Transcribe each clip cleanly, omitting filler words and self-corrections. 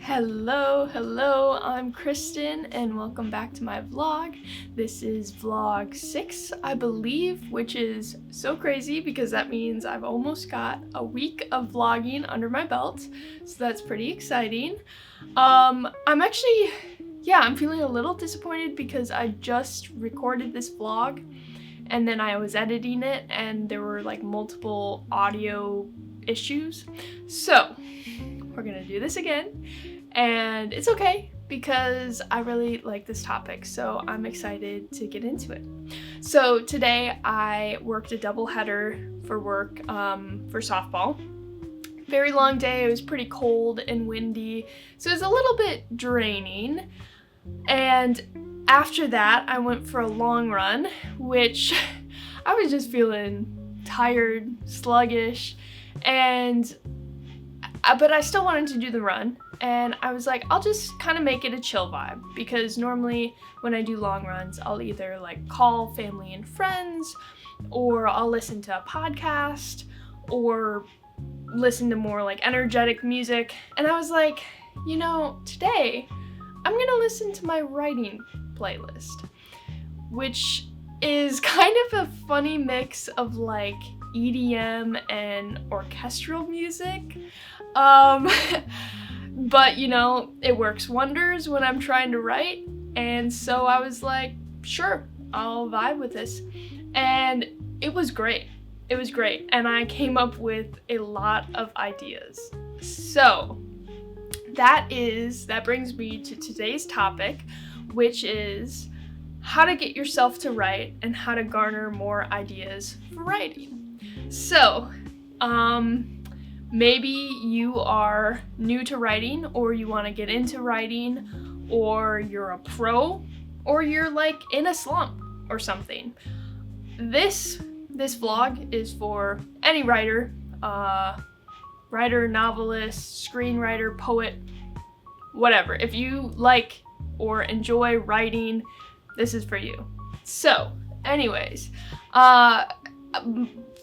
Hello, I'm Kristen and welcome back to my vlog. This is vlog 6, I believe, which is so crazy because that means I've almost got a week of vlogging under my belt, so that's pretty exciting. I'm feeling a little disappointed because I just recorded this vlog and then I was editing it and there were like multiple audio issues. So we're gonna do this again. And it's okay because I really like this topic, so I'm excited to get into it. So today I worked a double header for work for softball. Very long day, it was pretty cold and windy, so it was a little bit draining. And after that I went for a long run, which I was just feeling tired, sluggish, but I still wanted to do the run. And I was like, I'll just kind of make it a chill vibe, because normally when I do long runs, I'll either like call family and friends, or I'll listen to a podcast, or listen to more like energetic music. And I was like, today I'm gonna listen to my writing playlist, which is kind of a funny mix of like EDM and orchestral music. But it works wonders when I'm trying to write, and so I was like, sure, I'll vibe with this. And it was great, and I came up with a lot of ideas. So that brings me to today's topic, which is how to get yourself to write and how to garner more ideas for writing. So maybe you are new to writing, or you want to get into writing, or you're a pro, or you're like in a slump or something. This vlog is for any writer, novelist, screenwriter, poet, whatever. If you like or enjoy writing, this is for you. So, anyways,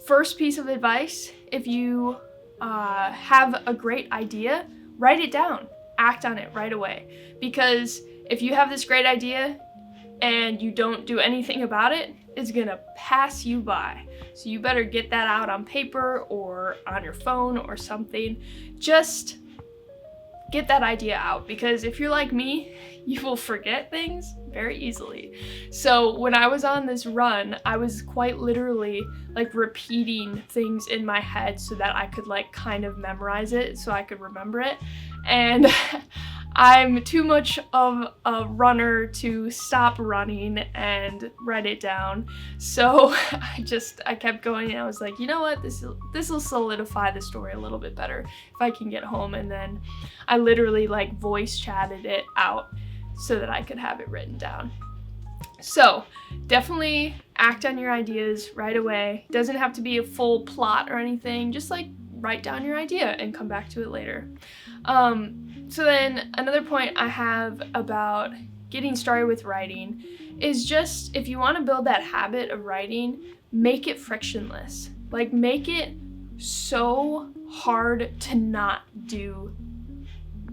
first piece of advice, if you have a great idea, write it down, act on it right away. Because if you have this great idea and you don't do anything about it, it's gonna pass you by. So you better get that out on paper or on your phone or something. Just get that idea out, because if you're like me, you will forget things very easily. So when I was on this run, I was quite literally like repeating things in my head so that I could like kind of memorize it, so I could remember it. And I'm too much of a runner to stop running and write it down. So I kept going, and I was like, you know what, this will solidify the story a little bit better if I can get home. And then I literally like voice chatted it out so that I could have it written down. So definitely act on your ideas right away. Doesn't have to be a full plot or anything, just like write down your idea and come back to it later. So then another point I have about getting started with writing is just, if you want to build that habit of writing, make it frictionless. Like, make it so hard to not do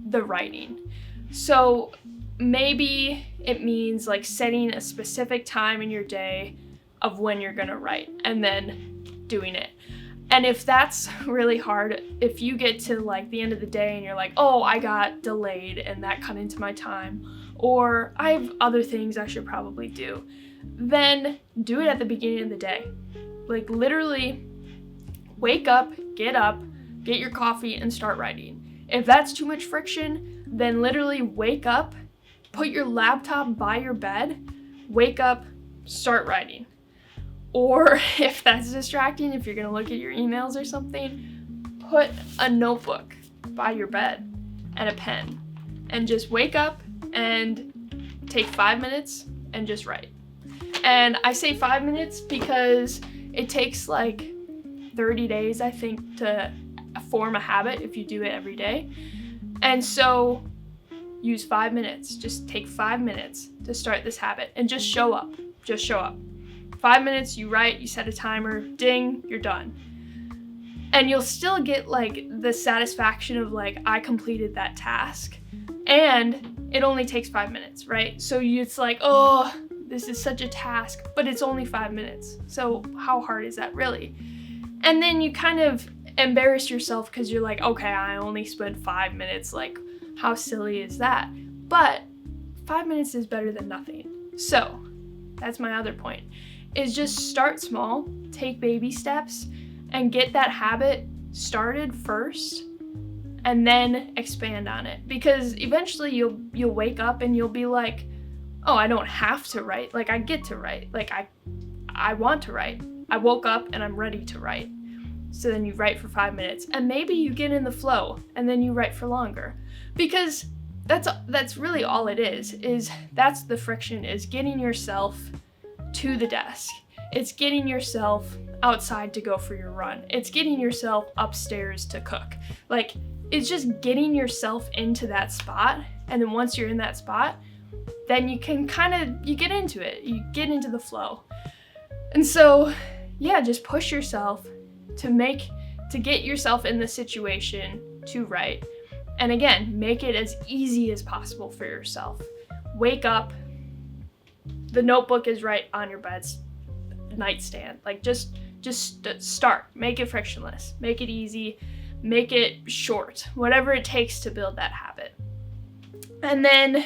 the writing. So maybe it means like setting a specific time in your day of when you're gonna write and then doing it. And if that's really hard, if you get to like the end of the day and you're like, oh, I got delayed and that cut into my time, or I have other things I should probably do, then do it at the beginning of the day. Like, literally wake up, get your coffee and start writing. If that's too much friction, then literally wake up, put your laptop by your bed, wake up, start writing. Or if that's distracting, if you're gonna look at your emails or something, put a notebook by your bed and a pen, and just wake up and take 5 minutes and just write. And I say 5 minutes because it takes like 30 days, I think, to form a habit if you do it every day. And so use 5 minutes. Just take 5 minutes to start this habit and just show up. 5 minutes, you write, you set a timer, ding, you're done. And you'll still get like the satisfaction of like, I completed that task, and it only takes 5 minutes, right? So it's like, oh, this is such a task, but it's only 5 minutes. So how hard is that really? And then you kind of embarrass yourself because you're like, okay, I only spent 5 minutes. Like, how silly is that? But 5 minutes is better than nothing. So that's my other point, is just start small, take baby steps, and get that habit started first, and then expand on it. Because eventually you'll wake up and you'll be like, oh, I don't have to write. Like, I get to write. Like, I want to write. I woke up and I'm ready to write. So then you write for 5 minutes, and maybe you get in the flow, and then you write for longer. Because that's really all it is that's the friction, is getting yourself to the desk. It's getting yourself outside to go for your run. It's getting yourself upstairs to cook. Like, it's just getting yourself into that spot. And then once you're in that spot, then you can you get into it. You get into the flow. And so, yeah, just push yourself to get yourself in the situation to write. And again, make it as easy as possible for yourself. Wake up, the notebook is right on your bed's nightstand. Like, just start. Make it frictionless. Make it easy. Make it short. Whatever it takes to build that habit. And then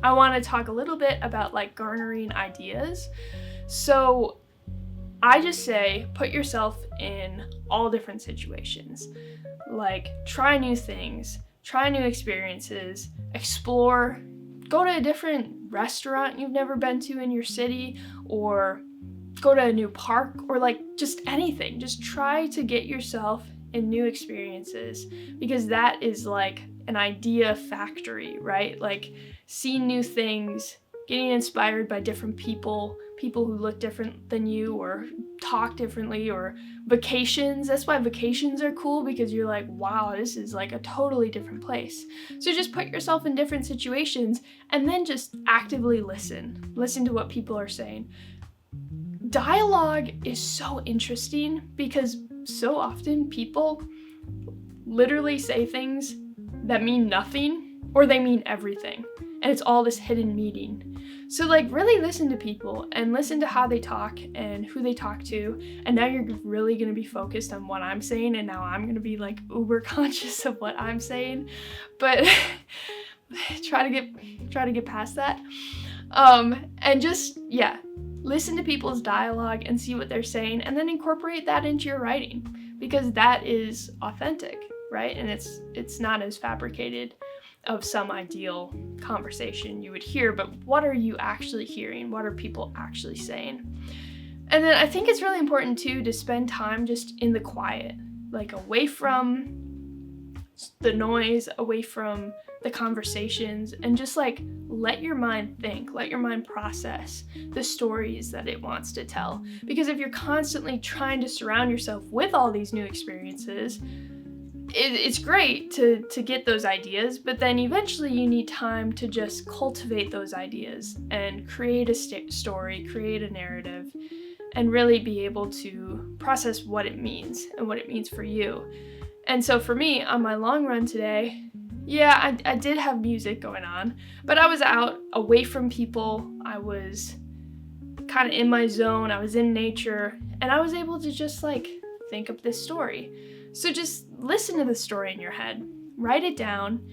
I want to talk a little bit about like garnering ideas. So I just say put yourself in all different situations. Like, try new things, try new experiences, explore, go to a different restaurant you've never been to in your city, or go to a new park, or like just anything. Just try to get yourself in new experiences, because that is like an idea factory, right? Like, seeing new things, getting inspired by different people who look different than you or talk differently, or vacations. That's why vacations are cool, because you're like, wow, this is like a totally different place. So just put yourself in different situations, and then just actively listen to what people are saying. Dialogue is so interesting, because so often people literally say things that mean nothing, or they mean everything, and it's all this hidden meaning. So like, really listen to people and listen to how they talk and who they talk to. And now you're really going to be focused on what I'm saying, and now I'm going to be like uber conscious of what I'm saying. But try to get past that. And just, yeah, listen to people's dialogue and see what they're saying, and then incorporate that into your writing, because that is authentic, right? And it's not as fabricated of some ideal conversation you would hear, but what are you actually hearing? What are people actually saying? And then I think it's really important too to spend time just in the quiet, like away from the noise, away from the conversations, and just like let your mind think, let your mind process the stories that it wants to tell. Because if you're constantly trying to surround yourself with all these new experiences, it's great to get those ideas, but then eventually you need time to just cultivate those ideas and create a story, create a narrative, and really be able to process what it means and what it means for you. And so for me, on my long run today, yeah, I did have music going on, but I was out away from people. I was kind of in my zone. I was in nature, and I was able to just like think up this story. So just listen to the story in your head, write it down,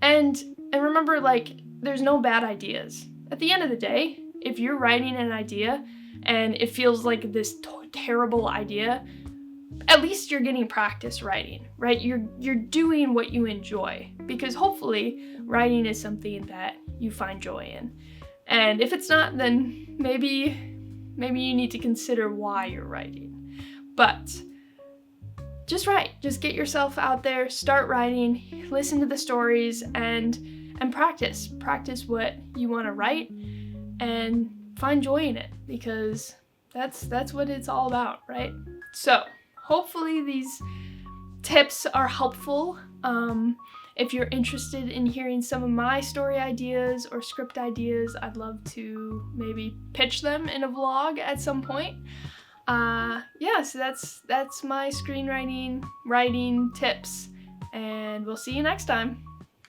and remember, like, there's no bad ideas. At the end of the day, if you're writing an idea and it feels like this terrible idea, at least you're getting practice writing, right? You're doing what you enjoy, because hopefully writing is something that you find joy in. And if it's not, then maybe you need to consider why you're writing. But just write. Just get yourself out there, start writing, listen to the stories, and practice. Practice what you want to write, and find joy in it, because that's what it's all about, right? So hopefully these tips are helpful. If you're interested in hearing some of my story ideas or script ideas, I'd love to maybe pitch them in a vlog at some point. Yeah, so that's my screenwriting writing tips, and we'll see you next time.